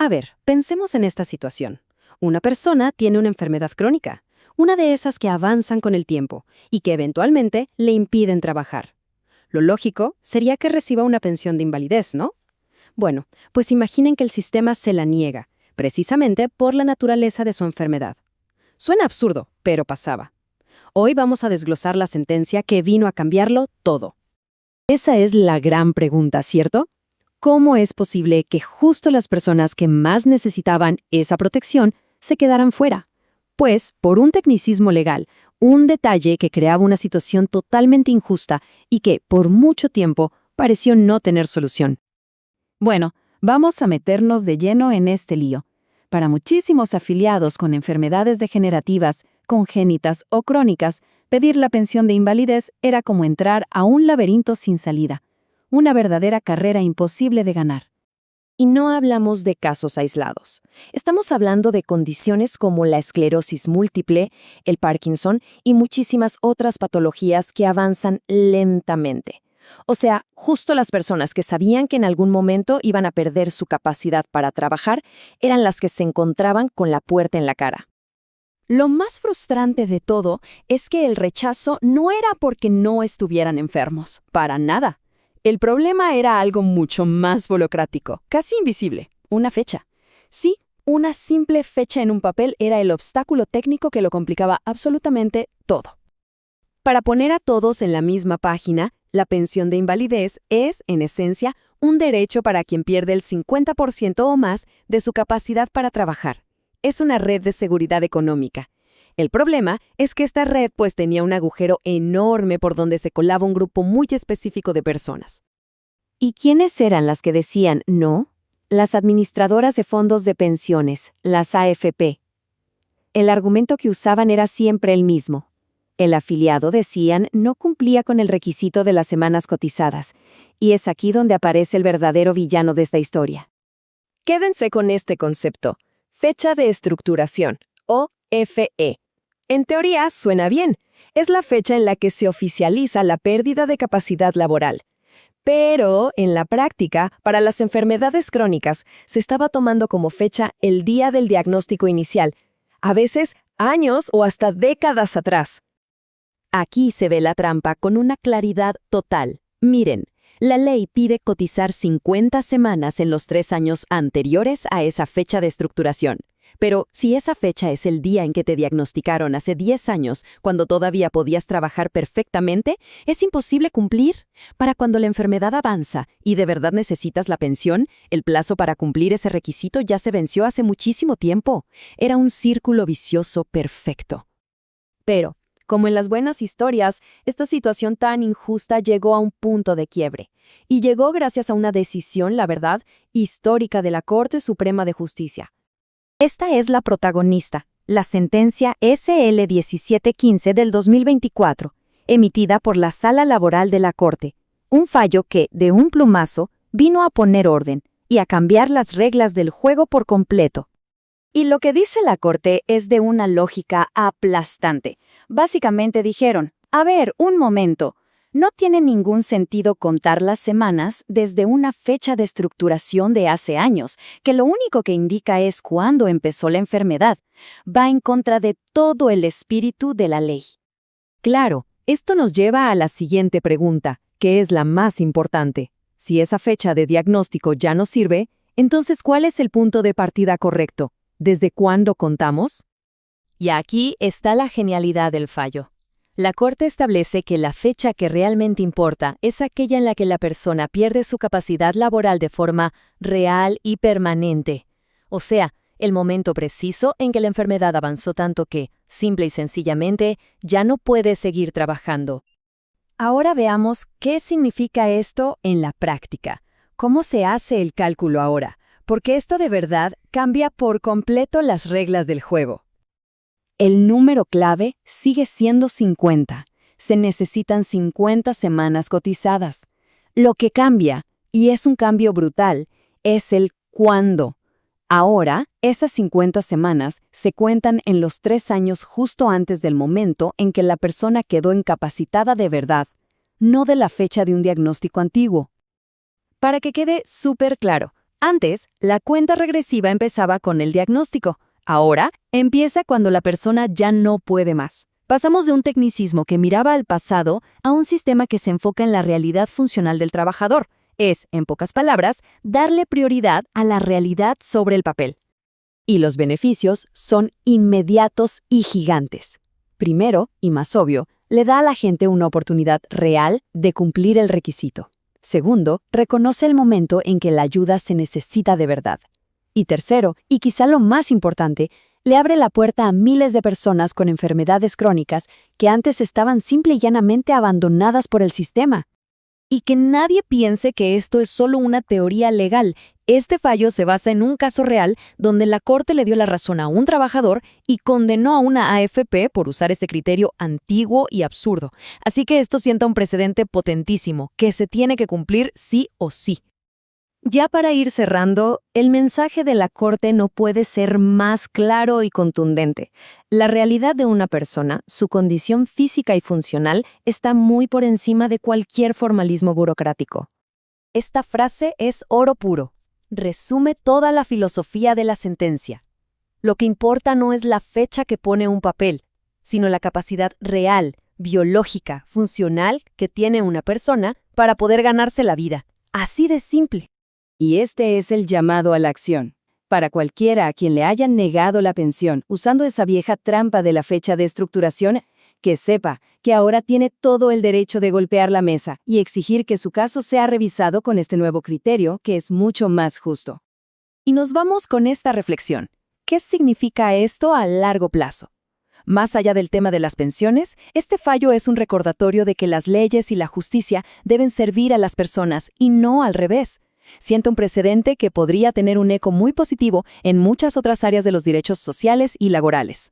A ver, pensemos en esta situación. Una persona tiene una enfermedad crónica, una de esas que avanzan con el tiempo y que eventualmente le impiden trabajar. Lo lógico sería que reciba una pensión de invalidez, ¿no? Bueno, pues imaginen que el sistema se la niega, precisamente por la naturaleza de su enfermedad. Suena absurdo, pero pasaba. Hoy vamos a desglosar la sentencia que vino a cambiarlo todo. Esa es la gran pregunta, ¿cierto? ¿Cómo es posible que justo las personas que más necesitaban esa protección se quedaran fuera? Pues, por un tecnicismo legal, un detalle que creaba una situación totalmente injusta y que, por mucho tiempo, pareció no tener solución. Bueno, vamos a meternos de lleno en este lío. Para muchísimos afiliados con enfermedades degenerativas, congénitas o crónicas, pedir la pensión de invalidez era como entrar a un laberinto sin salida, una verdadera carrera imposible de ganar. Y no hablamos de casos aislados. Estamos hablando de condiciones como la esclerosis múltiple, el Parkinson y muchísimas otras patologías que avanzan lentamente. O sea, justo las personas que sabían que en algún momento iban a perder su capacidad para trabajar eran las que se encontraban con la puerta en la cara. Lo más frustrante de todo es que el rechazo no era porque no estuvieran enfermos, para nada. El problema era algo mucho más burocrático, casi invisible, una fecha. Sí, una simple fecha en un papel era el obstáculo técnico que lo complicaba absolutamente todo. Para poner a todos en la misma página, la pensión de invalidez es, en esencia, un derecho para quien pierde el 50% o más de su capacidad para trabajar. Es una red de seguridad económica. El problema es que esta red tenía un agujero enorme por donde se colaba un grupo muy específico de personas. ¿Y quiénes eran las que decían no? Las administradoras de fondos de pensiones, las AFP. El argumento que usaban era siempre el mismo. El afiliado, decían, no cumplía con el requisito de las semanas cotizadas, y es aquí donde aparece el verdadero villano de esta historia. Quédense con este concepto, fecha de estructuración, o FE. En teoría, suena bien. Es la fecha en la que se oficializa la pérdida de capacidad laboral. Pero, en la práctica, para las enfermedades crónicas, se estaba tomando como fecha el día del diagnóstico inicial, a veces años o hasta décadas atrás. Aquí se ve la trampa con una claridad total. Miren, la ley pide cotizar 50 semanas en los 3 años anteriores a esa fecha de estructuración. Pero si esa fecha es el día en que te diagnosticaron hace 10 años, cuando todavía podías trabajar perfectamente, es imposible cumplir. Para cuando la enfermedad avanza y de verdad necesitas la pensión, el plazo para cumplir ese requisito ya se venció hace muchísimo tiempo. Era un círculo vicioso perfecto. Pero, como en las buenas historias, esta situación tan injusta llegó a un punto de quiebre. Y llegó gracias a una decisión, la verdad, histórica de la Corte Suprema de Justicia. Esta es la protagonista, la sentencia SL 1715 del 2024, emitida por la Sala Laboral de la Corte. Un fallo que, de un plumazo, vino a poner orden y a cambiar las reglas del juego por completo. Y lo que dice la Corte es de una lógica aplastante. Básicamente dijeron, a ver, un momento, no tiene ningún sentido contar las semanas desde una fecha de estructuración de hace años, que lo único que indica es cuándo empezó la enfermedad. Va en contra de todo el espíritu de la ley. Claro, esto nos lleva a la siguiente pregunta, que es la más importante. Si esa fecha de diagnóstico ya no sirve, entonces ¿cuál es el punto de partida correcto? ¿Desde cuándo contamos? Y aquí está la genialidad del fallo. La Corte establece que la fecha que realmente importa es aquella en la que la persona pierde su capacidad laboral de forma real y permanente. O sea, el momento preciso en que la enfermedad avanzó tanto que, simple y sencillamente, ya no puede seguir trabajando. Ahora veamos qué significa esto en la práctica. ¿Cómo se hace el cálculo ahora? Porque esto de verdad cambia por completo las reglas del juego. El número clave sigue siendo 50. Se necesitan 50 semanas cotizadas. Lo que cambia, y es un cambio brutal, es el cuándo. Ahora, esas 50 semanas se cuentan en los 3 años justo antes del momento en que la persona quedó incapacitada de verdad, no de la fecha de un diagnóstico antiguo. Para que quede súper claro, Antes, la cuenta regresiva empezaba con el diagnóstico. Ahora, empieza cuando la persona ya no puede más. Pasamos de un tecnicismo que miraba al pasado a un sistema que se enfoca en la realidad funcional del trabajador. Es, en pocas palabras, darle prioridad a la realidad sobre el papel. Y los beneficios son inmediatos y gigantes. Primero, y más obvio, le da a la gente una oportunidad real de cumplir el requisito. Segundo, reconoce el momento en que la ayuda se necesita de verdad. Y tercero, y quizá lo más importante, le abre la puerta a miles de personas con enfermedades crónicas que antes estaban simple y llanamente abandonadas por el sistema. Y que nadie piense que esto es solo una teoría legal. Este fallo se basa en un caso real donde la Corte le dio la razón a un trabajador y condenó a una AFP por usar ese criterio antiguo y absurdo. Así que esto sienta un precedente potentísimo que se tiene que cumplir sí o sí. Ya para ir cerrando, el mensaje de la Corte no puede ser más claro y contundente. La realidad de una persona, su condición física y funcional, está muy por encima de cualquier formalismo burocrático. Esta frase es oro puro. Resume toda la filosofía de la sentencia. Lo que importa no es la fecha que pone un papel, sino la capacidad real, biológica, funcional que tiene una persona para poder ganarse la vida. Así de simple. Y este es el llamado a la acción. Para cualquiera a quien le hayan negado la pensión usando esa vieja trampa de la fecha de estructuración, que sepa que ahora tiene todo el derecho de golpear la mesa y exigir que su caso sea revisado con este nuevo criterio que es mucho más justo. Y nos vamos con esta reflexión. ¿Qué significa esto a largo plazo? Más allá del tema de las pensiones, este fallo es un recordatorio de que las leyes y la justicia deben servir a las personas y no al revés. Sienta un precedente que podría tener un eco muy positivo en muchas otras áreas de los derechos sociales y laborales.